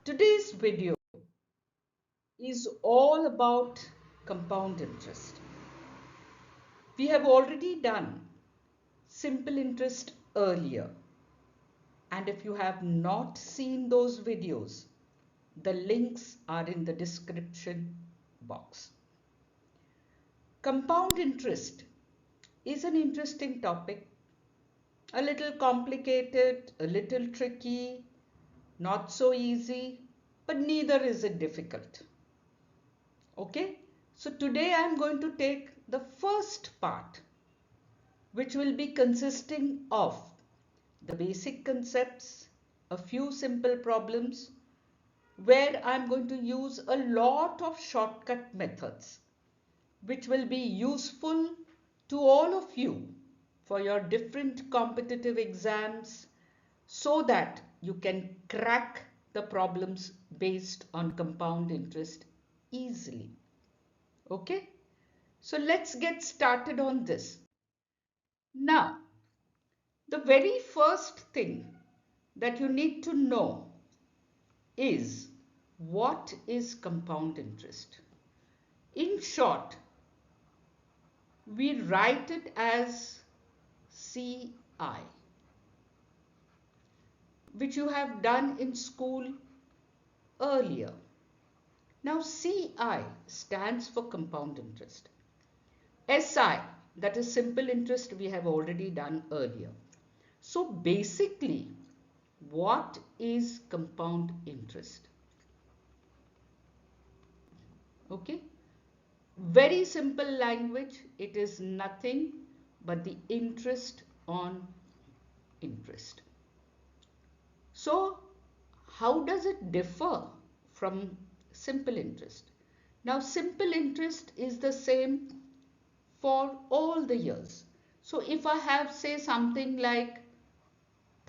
Today's video is all about compound interest. We have already done simple interest earlier, and if you have not seen those videos, the links are in the description box. Compound interest is an interesting topic, a little complicated, a little tricky, not so easy, but neither is it difficult. Okay, so today I am going to take the first part, which will be consisting of the basic concepts, a few simple problems, where I am going to use a lot of shortcut methods, which will be useful to all of you for your different competitive exams, so that you can crack the problems based on compound interest easily. Okay, so let's get started on this. Now, the very first thing that you need to know is what is compound interest. In short, we write it as CI, which you have done in school earlier. Now, CI stands for compound interest. SI, that is simple interest, we have already done earlier. So basically, what is compound interest? Okay, very simple language, it is nothing but the interest on interest. So how does it differ from simple interest? Now, simple interest is the same for all the years. So if I have, say, something like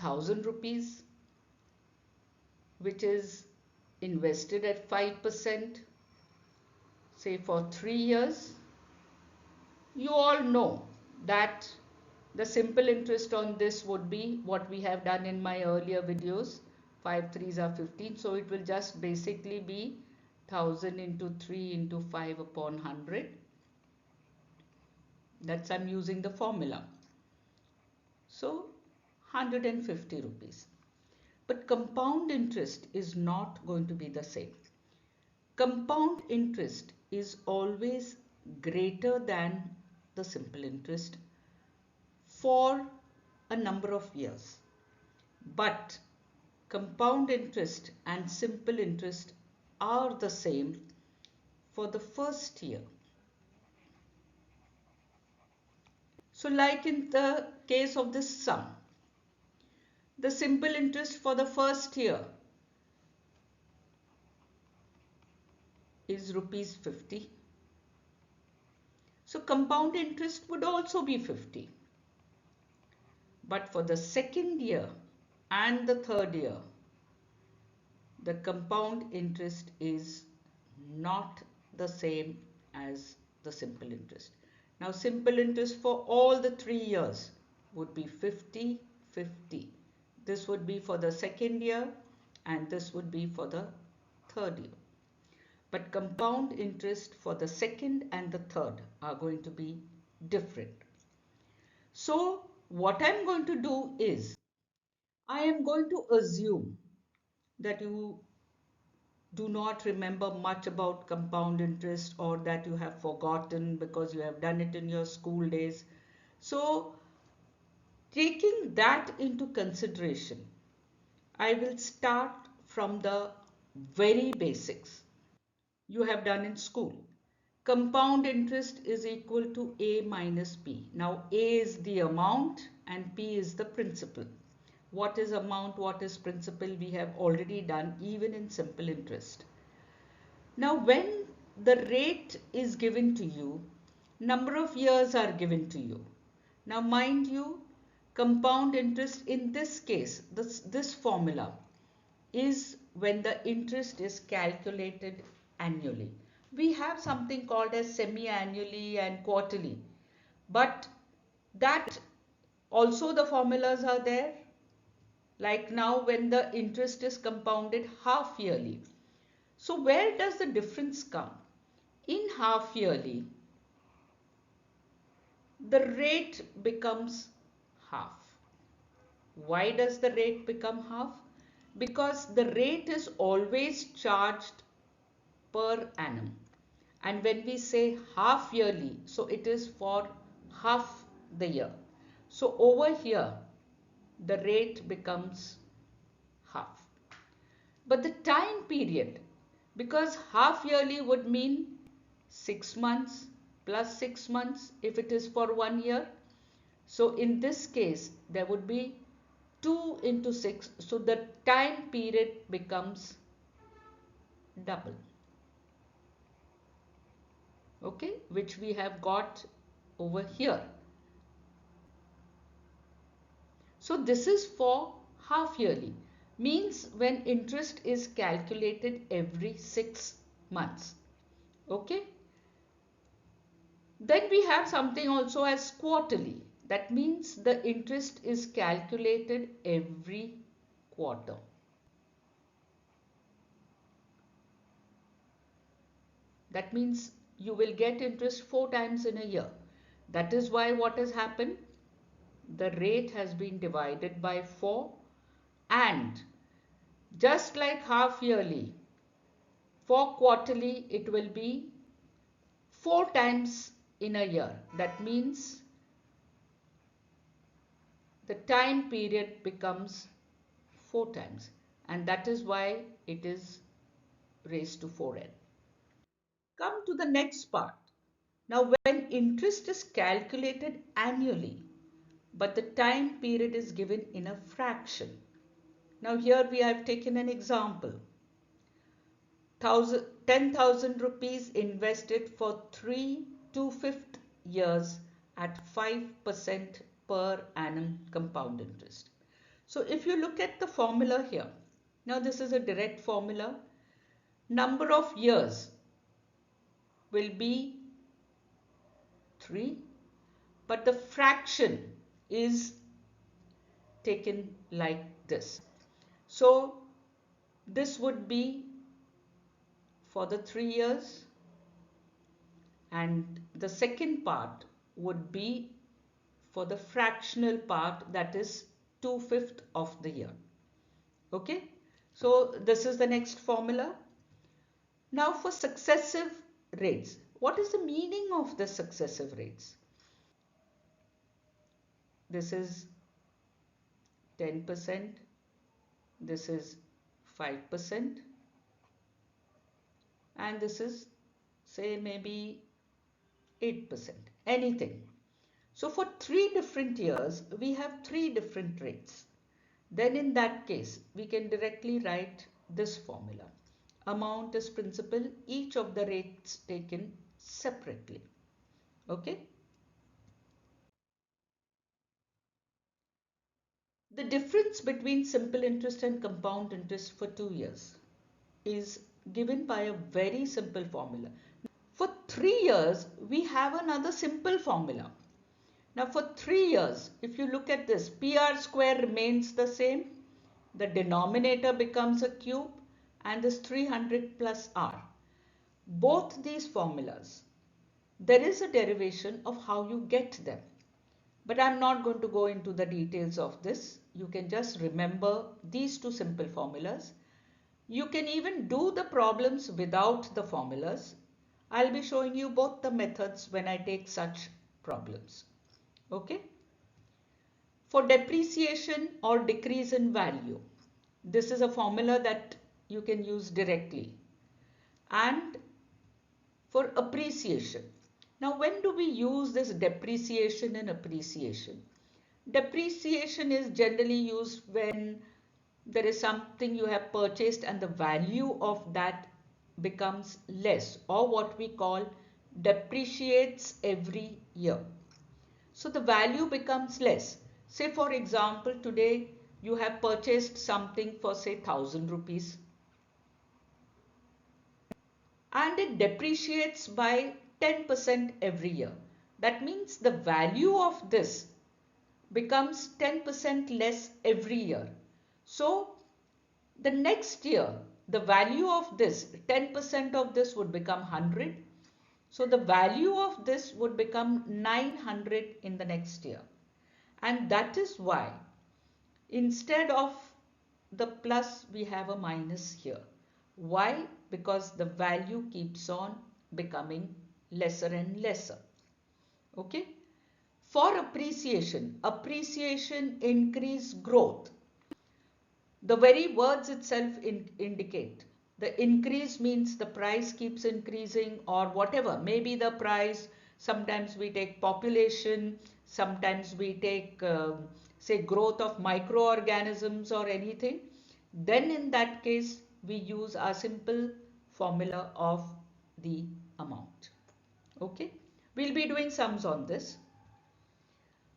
1000 rupees, which is invested at 5%, say for 3 years, you all know that the simple interest on this would be what we have done in my earlier videos. 5 3s are 15, so it will just basically be 1000 into 3 into 5 upon 100. That's, I'm using the formula. So 150 rupees. But compound interest is not going to be the same. Compound interest is always greater than the simple interest for a number of years. But compound interest and simple interest are the same for the first year. So like in the case of this sum, the simple interest for the first year is rupees 50. So compound interest would also be 50. But for the second year and the third year, the compound interest is not the same as the simple interest. Now, simple interest for all the 3 years would be 50, 50. This would be for the second year and this would be for the third year. But compound interest for the second and the third are going to be different. So what I'm going to do is, I am going to assume that you do not remember much about compound interest, or that you have forgotten because you have done it in your school days. So taking that into consideration, I will start from the very basics you have done in school. Compound interest is equal to A minus P. Now A is the amount and P is the principal. What is amount, what is principal, we have already done even in simple interest. Now when the rate is given to you, number of years are given to you. Now mind you, compound interest in this case, this formula is when the interest is calculated annually. We have something called as semi-annually and quarterly, but that also the formulas are there. Like now when the interest is compounded half yearly. So where does the difference come? In half yearly, the rate becomes half. Why does the rate become half? Because the rate is always charged per annum. And when we say half yearly, so it is for half the year. So over here, the rate becomes half. But the time period, because half yearly would mean 6 months plus 6 months if it is for 1 year. So in this case, there would be 2 into 6. So the time period becomes double. Okay, which we have got over here. So this is for half yearly, means when interest is calculated every 6 months. Okay. Then we have something also as quarterly. That means the interest is calculated every quarter. That means you will get interest 4 times in a year. That is why what has happened? The rate has been divided by 4, and just like half yearly, for quarterly it will be 4 times in a year. That means the time period becomes 4 times, and that is why it is raised to 4n. Come to the next part. Now when interest is calculated annually, but the time period is given in a fraction. Now here we have taken an example. 10,000 rupees invested for 3 to 5th years at 5% per annum compound interest. So if you look at the formula here, now this is a direct formula. Number of years will be 3, but the fraction is taken like this. So this would be for the 3 years, and the second part would be for the fractional part, that is 2/5 of the year. Okay, so this is the next formula. Now for successive rates, what is the meaning of the successive rates? This is 10%, this is 5%, and this is, say, maybe 8%, anything. So for 3 different years, we have 3 different rates. Then in that case, we can directly write this formula. Amount is principal, each of the rates taken separately. Okay. The difference between simple interest and compound interest for 2 years is given by a very simple formula. For 3 years, we have another simple formula. Now for 3 years, if you look at this, PR square remains the same. The denominator becomes a cube, and this 300 plus R. Both these formulas, there is a derivation of how you get them. But I'm not going to go into the details of this. You can just remember these 2 simple formulas. You can even do the problems without the formulas. I'll be showing you both the methods when I take such problems. Okay. For depreciation or decrease in value, this is a formula that you can use directly. And for appreciation, now when do we use this depreciation and appreciation? Depreciation is generally used when there is something you have purchased and the value of that becomes less, or what we call depreciates every year. So the value becomes less. Say for example, today you have purchased something for say 1,000 rupees and it depreciates by 10% every year. That means the value of this becomes 10% less every year. So the next year, the value of this, 10% of this would become 100. So the value of this would become 900 in the next year. And that is why instead of the plus, we have a minus here. Why? Because the value keeps on becoming lesser and lesser. Okay? For appreciation, increase, growth. The very words itself indicate. The increase means the price keeps increasing or whatever. Maybe the price, sometimes we take population, sometimes we take, say, growth of microorganisms or anything. Then in that case, we use our simple formula of the amount. Okay? We'll be doing sums on this.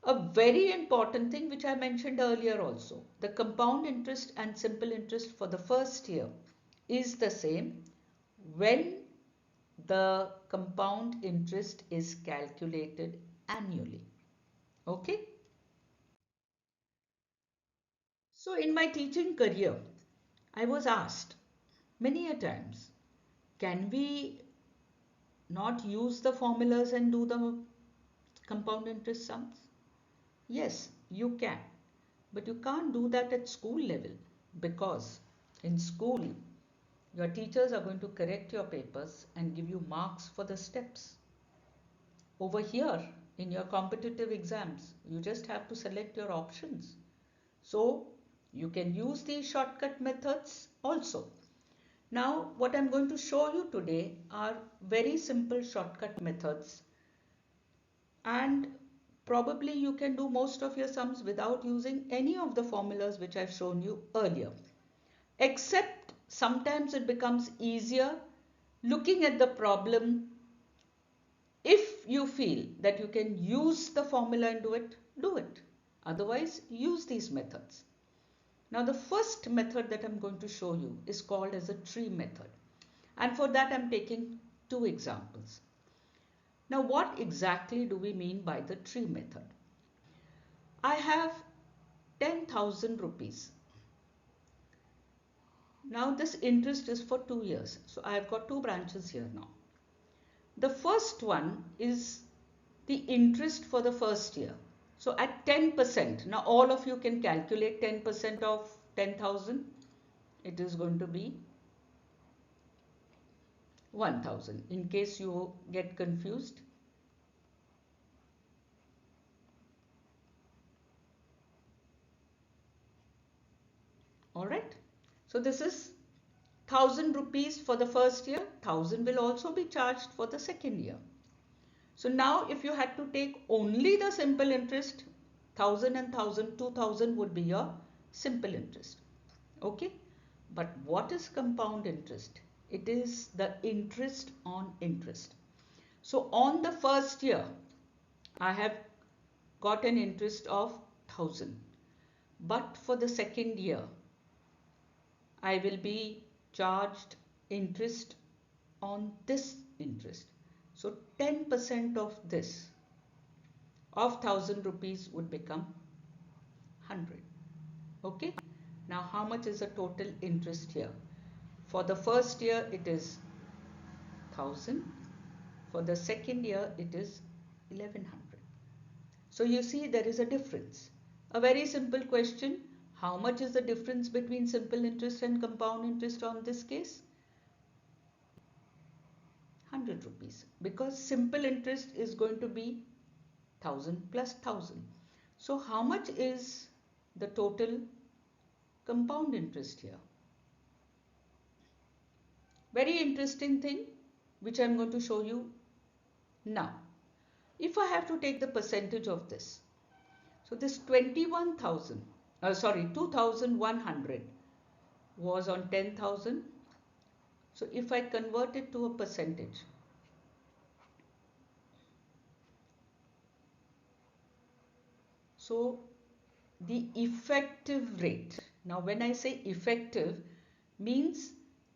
A very important thing which I mentioned earlier also, the compound interest and simple interest for the first year is the same when the compound interest is calculated annually. Okay? So in my teaching career, I was asked many a times, can we not use the formulas and do the compound interest sums? Yes, you can. But you can't do that at school level because in school, your teachers are going to correct your papers and give you marks for the steps. Over here, in your competitive exams, you just have to select your options. So, you can use these shortcut methods also. Now, what I'm going to show you today are very simple shortcut methods, and probably you can do most of your sums without using any of the formulas which I've shown you earlier. Except sometimes it becomes easier looking at the problem. If you feel that you can use the formula and do it, do it. Otherwise, use these methods. Now, the first method that I'm going to show you is called as a tree method. And for that, I'm taking two examples. Now, what exactly do we mean by the tree method? I have 10,000 rupees. Now, this interest is for 2 years. So, I've got two branches here now. The first one is the interest for the first year. So, at 10%, now all of you can calculate 10% of 10,000. It is going to be 1,000 in case you get confused. Alright, so this is 1,000 rupees for the first year. 1,000 will also be charged for the second year. So now if you had to take only the simple interest, 1,000 and 1,000, 2,000 would be your simple interest. Okay, but what is compound interest? It is the interest on interest. So on the first year, I have got an interest of 1,000. But for the second year, I will be charged interest on this interest. So 10% of this, of 1,000 rupees would become 100. Okay. Now how much is the total interest here? For the first year it is 1,000. For the second year it is 1,100. So you see there is a difference. A very simple question. How much is the difference between simple interest and compound interest on this case? 100 rupees. Because simple interest is going to be 1,000 plus 1,000. So how much is the total compound interest here? Very interesting thing which I am going to show you now. If I have to take the percentage of this, so this 2,100 was on 10,000. So if I convert it to a percentage, so the effective rate, now when I say effective, means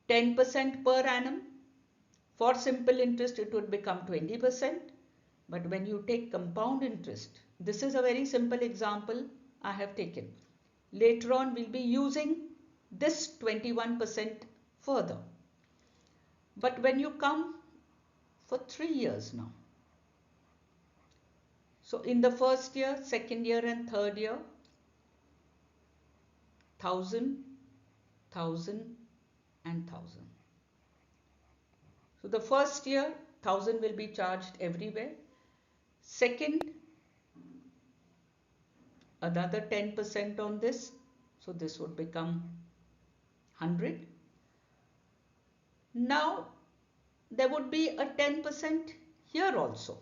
10% per annum. For simple interest it would become 20%, but when you take compound interest, this is a very simple example I have taken. Later on, we'll be using this 21% further. But when you come for 3 years now, so in the first year, second year and third year, 1000, 1000 and 1000. So the first year, 1000 will be charged everywhere. Second, another 10% on this. So this would become 100. Now, there would be a 10% here also.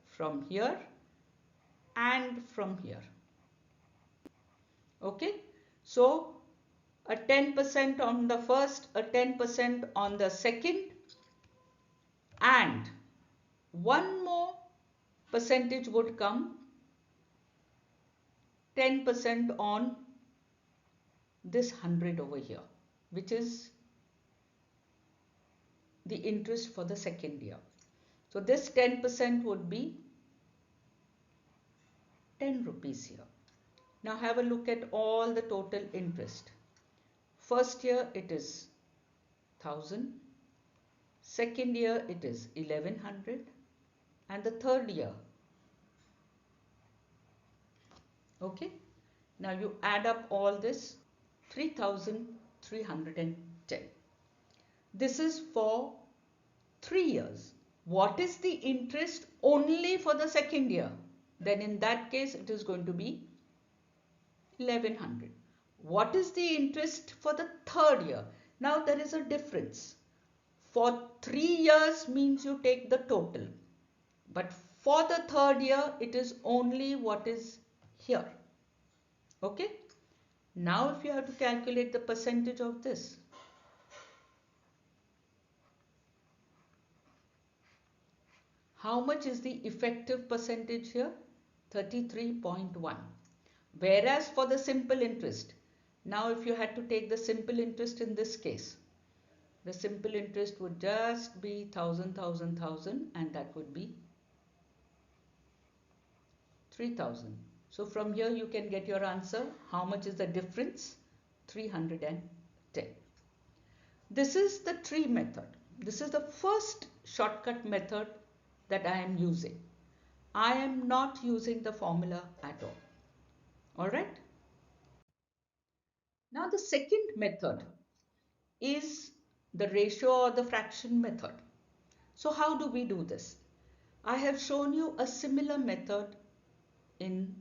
From here and from here. Okay. So, a 10% on the first, a 10% on the second, and one more percentage would come, 10% on this 100 over here, which is the interest for the second year. So this 10% would be 10 rupees here. Now have a look at all the total interest. First year it is 1000, second year it is 1100, and the third year. Okay, now you add up all this, 3310. This is for 3 years. What is the interest only for the second year? Then in that case it is going to be 1100. What is the interest for the third year? Now there is a difference. For 3 years means you take the total. But for the third year it is only what is here. Okay. Now if you have to calculate the percentage of this. How much is the effective percentage here? 33.1. Whereas for the simple interest, now if you had to take the simple interest in this case, the simple interest would just be 1000, 1000, 1000, and that would be 3000. So from here you can get your answer. How much is the difference? 310. This is the tree method. This is the first shortcut method that I am using. I am not using the formula at all. Alright. Now the second method is the ratio or the fraction method. So how do we do this? I have shown you a similar method in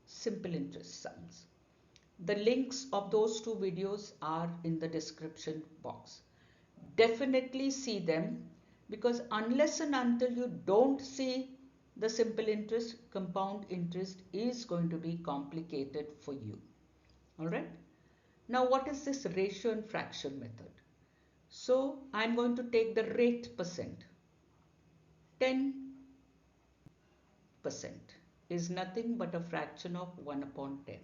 simple interest sums. The links of those 2 videos are in the description box. Definitely see them, because unless and until you don't see the simple interest, compound interest is going to be complicated for you. Alright. Now what is this ratio and fraction method? So I am going to take the rate percent. 10% is nothing but a fraction of 1 upon 10.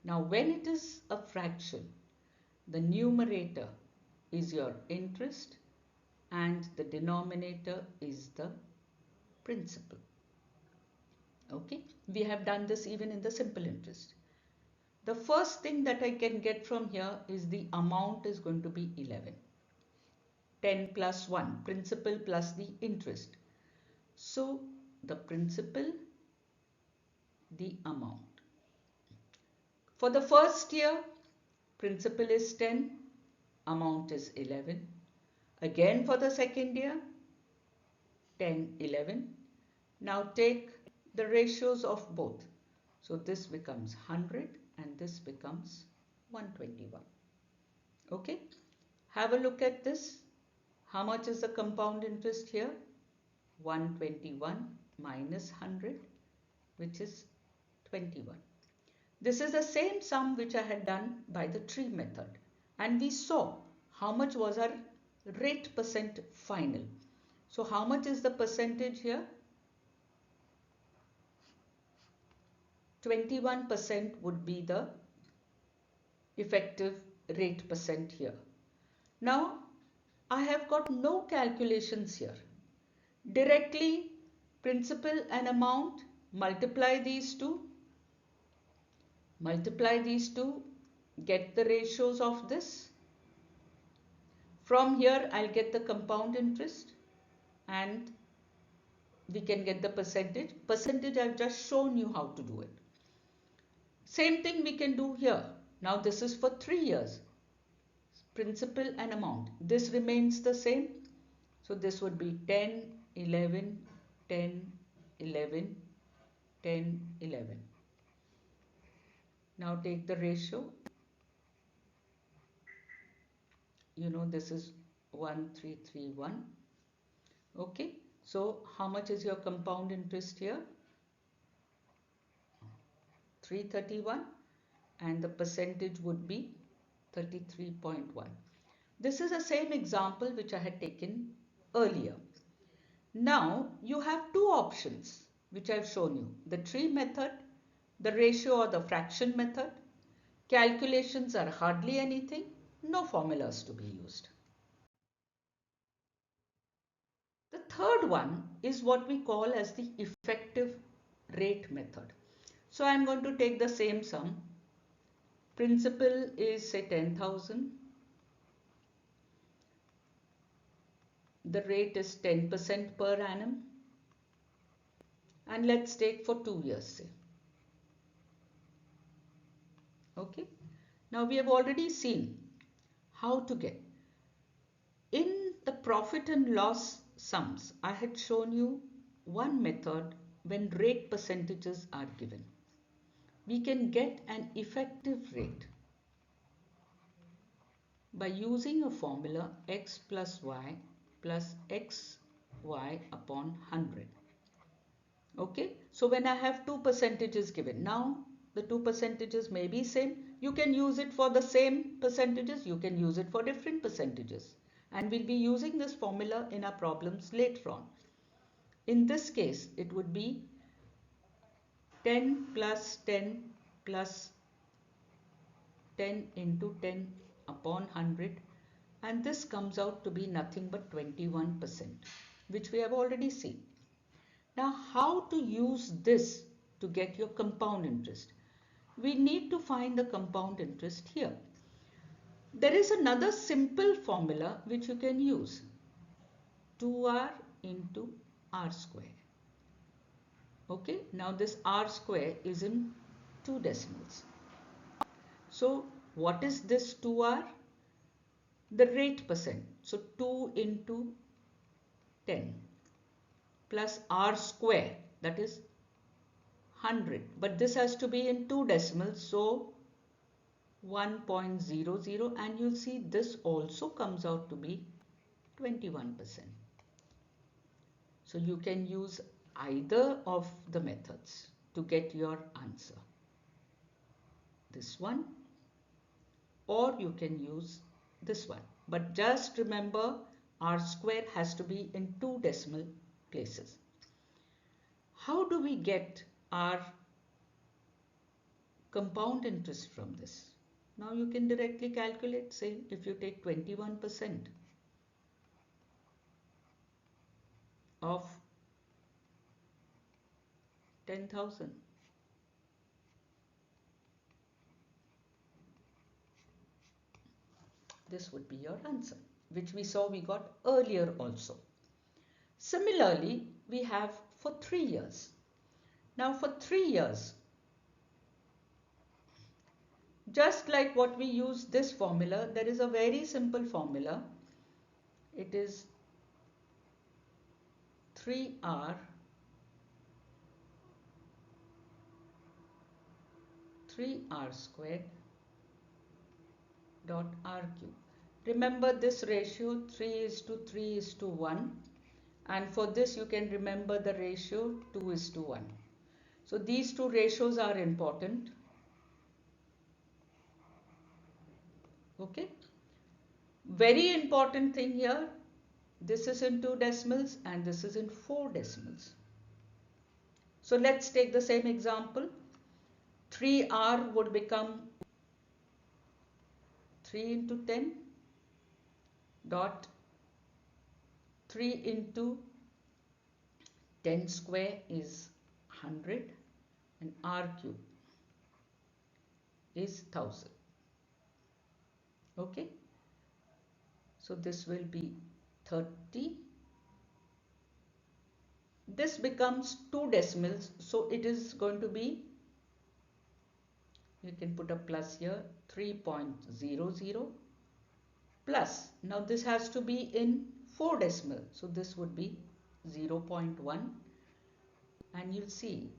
Now when it is a fraction, the numerator is your interest and the denominator is the principal. Okay, we have done this even in the simple interest. The first thing that I can get from here is the amount is going to be 11. 10 plus 1, principal plus the interest. So the principal, the amount. For the first year, principal is 10, amount is 11. Again for the second year, 10, 11. Now take the ratios of both. So this becomes 100 and this becomes 121. Okay. Have a look at this. How much is the compound interest here? 121 minus 100, which is 21. This is the same sum which I had done by the tree method. And we saw how much was our rate percent final. So how much is the percentage here? 21% would be the effective rate percent here. Now I have got no calculations here. Directly principal and amount, multiply these two Multiply these two, get the ratios of this. From here I'll get the compound interest and we can get the percentage. Percentage I've just shown you how to do it. Same thing we can do here. Now this is for 3 years. Principal and amount. This remains the same. So this would be 10, 11, 10, 11, 10, 11. Now take the ratio. You know this is 1331. Okay. So how much is your compound interest here? 331, and the percentage would be 33.1. This is the same example which I had taken earlier. Now you have two options which I have shown you, the tree method, the ratio or the fraction method. Calculations are hardly anything, no formulas to be used. The third one is what we call as the effective rate method. So I am going to take the same sum. Principal is say 10,000. The rate is 10% per annum. And let's take for 2 years say. Okay. Now we have already seen how to get. In the profit and loss sums, I had shown you one method when rate percentages are given. We can get an effective rate by using a formula x plus y plus xy upon 100. Okay, so when I have two percentages given, now the two percentages may be same. You can use it for the same percentages, you can use it for different percentages, and we'll be using this formula in our problems later on. In this case, it would be 10 plus 10 plus 10 into 10 upon 100, and this comes out to be nothing but 21%, which we have already seen. Now, how to use this to get your compound interest? We need to find the compound interest here. There is another simple formula which you can use. 2r into r square. Okay, now this r square is in 2 decimals. So what is this 2r? The rate percent. So 2 into 10 plus r square, that is 100. But this has to be in 2 decimals. So 1.00, and you'll see this also comes out to be 21%. So you can use either of the methods to get your answer. This one, or you can use this one. But just remember, r square has to be in 2 decimal places. How do we get our compound interest from this? Now you can directly calculate, say if you take 21% of 10,000. This would be your answer, which we saw we got earlier also. Similarly, we have for 3 years. Now for 3 years, just like what we use this formula, there is a very simple formula. It is 3r squared dot r cube. Remember this ratio 3:3:1, and for this you can remember the ratio 2:1. So these two ratios are important. Okay. Very important thing here, this is in 2 decimals and this is in 4 decimals. So let's take the same example. 3r would become 3 into 10 dot 3 into 10 square is 100 and r cube. is 1000. Okay, so this will be 30. This becomes 2 decimals, so it is going to be, you can put a plus here, 3.00 plus, now this has to be in 4 decimal, so this would be 0.1, and you'll see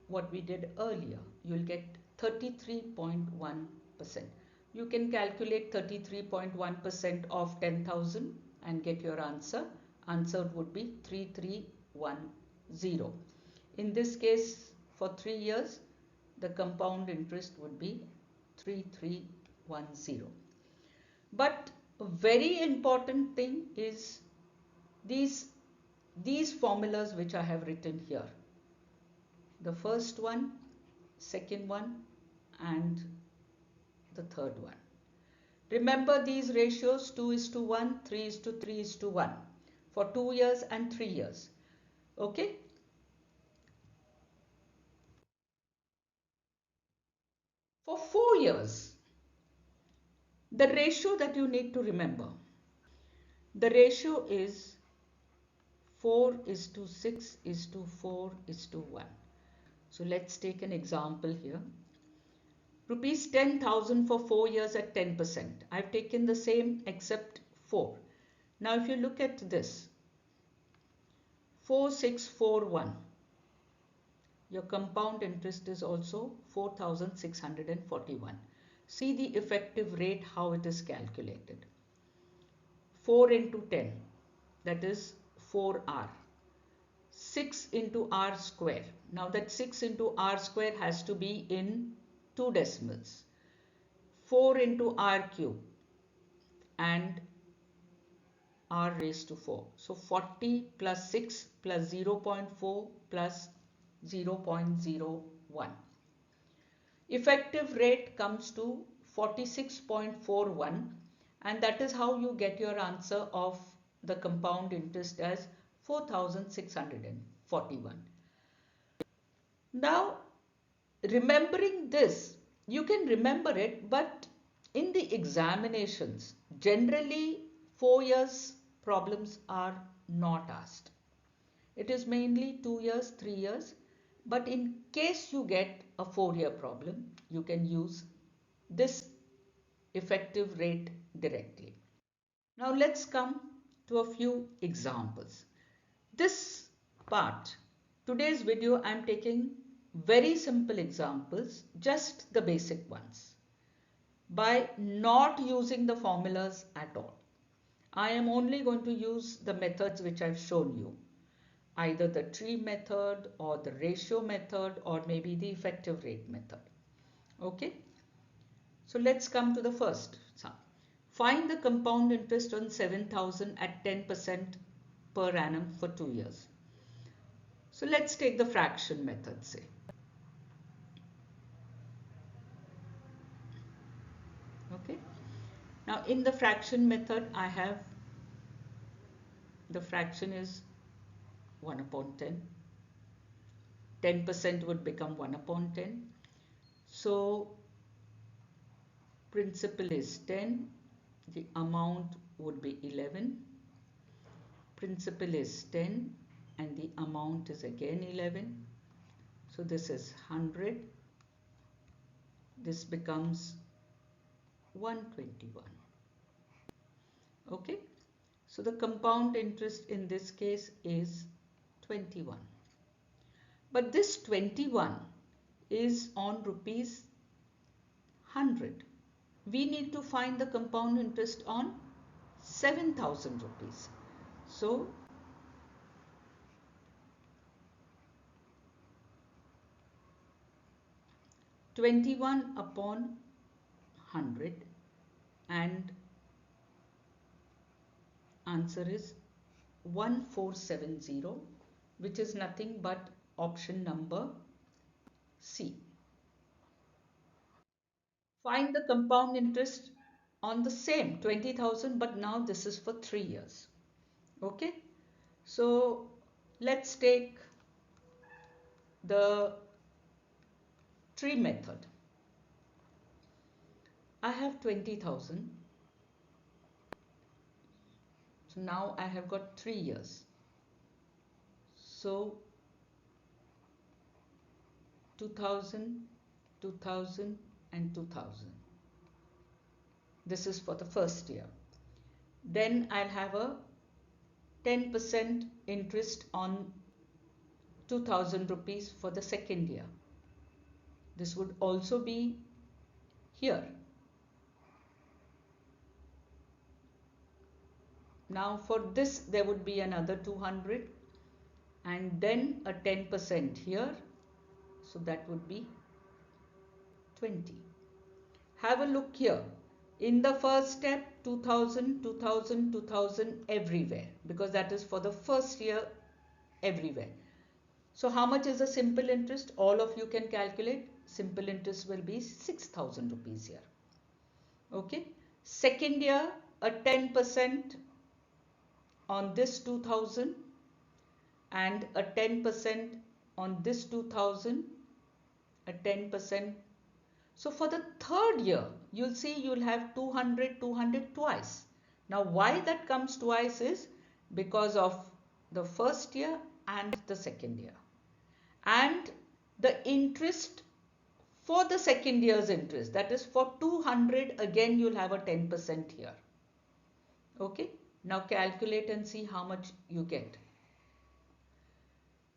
what we did earlier, you'll get 33.1%. You can calculate 33.1% of 10,000 and get your answer. Answer would be 3310. In this case, for 3 years, the compound interest would be 3310. But a very important thing is these formulas which I have written here. The first one, second one, and the third one. Remember these ratios, 2:1, 3:3:1 for 2 years and 3 years. Okay? For 4 years, the ratio that you need to remember, the ratio is 4:6:4:1. So let's take an example here. Rupees 10,000 for 4 years at 10%. I've taken the same except 4. Now if you look at this, 4,641. Your compound interest is also 4,641. See the effective rate, how it is calculated. 4 into 10, that is 4R. 6 into R square. Now that 6 into R square has to be in 2 decimals. 4 into R cube and R raised to 4. So 40 plus 6 plus 0.4 plus 0.01. Effective rate comes to 46.41, and that is how you get your answer of the compound interest as 4,641. Now, remembering this, you can remember it, but in the examinations, generally 4 years problems are not asked. It is mainly 2 years, 3 years, but in case you get a 4-year problem, you can use this effective rate directly. Now let's come to a few examples. This part, today's video, I am taking very simple examples, just the basic ones, by not using the formulas at all. I am only going to use the methods which I've shown you, either the tree method or the ratio method or maybe the effective rate method. Okay, so let's come to the first sum. Find the compound interest on 7,000 at 10% per annum for 2 years. So let's take the fraction method, say. Okay, now in the fraction method, I have the fraction is 1 upon 10. 10% would become 1 upon 10. So principal is 10. The amount would be 11. Principal is 10 and the amount is again 11. So this is 100. This becomes 121. Okay. So the compound interest in this case is 21. But this 21 is on rupees 100. We need to find the compound interest on 7,000 rupees. So (21 upon 100) and answer is 1470, which is nothing but option number C. Find the compound interest on the same 20,000, but now this is for 3 years. Okay, so let's take the tree method. I have 20,000. So now I have got 3 years. So 2000, 2000 and 2000. This is for the first year. Then I'll have a 10% interest on 2000 rupees for the second year. This would also be here. Now for this there would be another 200 and then a 10% here. So that would be 20. Have a look here. In the first step, 2000, 2000, 2000 everywhere, because that is for the first year everywhere. So how much is the simple interest? All of you can calculate. Simple interest will be 6,000 rupees here. Okay. Second year, a 10% on this 2000 and a 10% on this 2000, a 10%. So for the third year, you'll see you'll have 200, 200 twice. Now why that comes twice is because of the first year and the second year. And the interest for the second year's interest, that is for 200, again you'll have a 10% here. Okay, now calculate and see how much you get.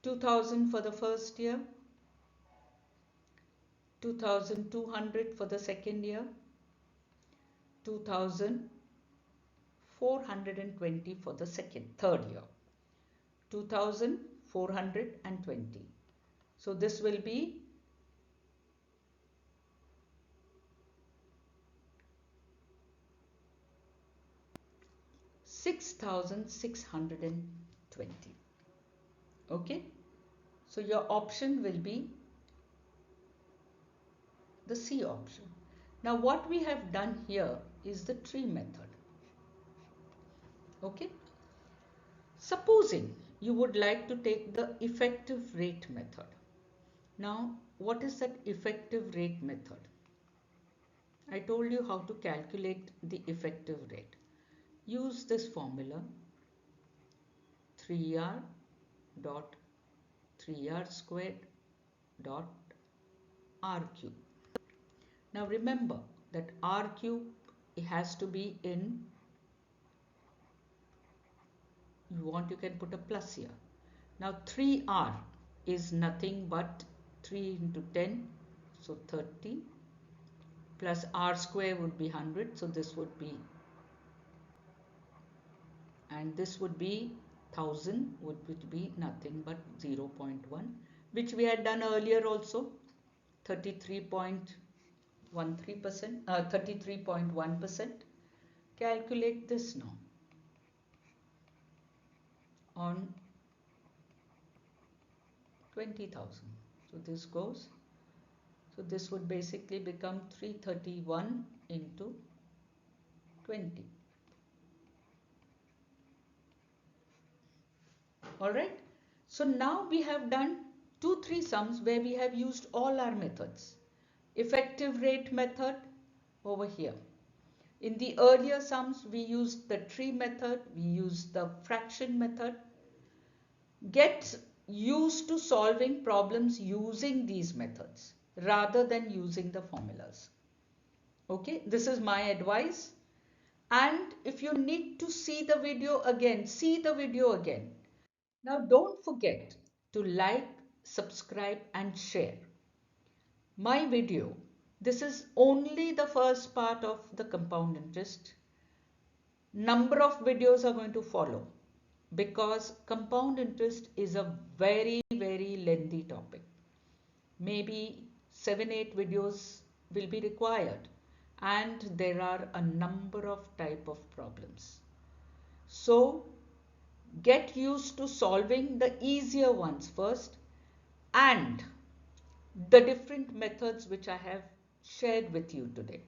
2000 for the first year, 2200 for the second year, 2420 for the third year, 2420. So this will be 6,620. Okay, so your option will be the C option. Now what we have done here is the tree method. Okay, supposing you would like to take the effective rate method. Now what is that effective rate method? I told you how to calculate the effective rate. Use this formula, 3r dot 3r squared dot r cube. Now remember that r cube, it has to be in, you can put a plus here. Now 3r is nothing but 3 into 10, so 30, plus r square would be 100, so this would be, and this would be 1000, would be nothing but 0.1, which we had done earlier also, 33.13%, 33.1%. Calculate this now on 20,000. So this goes, so this would basically become 331 into 20. Alright, so now we have done 2-3 sums where we have used all our methods. Effective rate method over here. In the earlier sums, we used the tree method, we used the fraction method. Get used to solving problems using these methods rather than using the formulas. Okay, this is my advice. And if you need to see the video again, see the video again. Now don't forget to like, subscribe and share my video. This is only the first part of the compound interest. Number of videos are going to follow because compound interest is a very, very lengthy topic. Maybe 7-8 videos will be required, and there are a number of type of problems. So get used to solving the easier ones first and the different methods which I have shared with you today.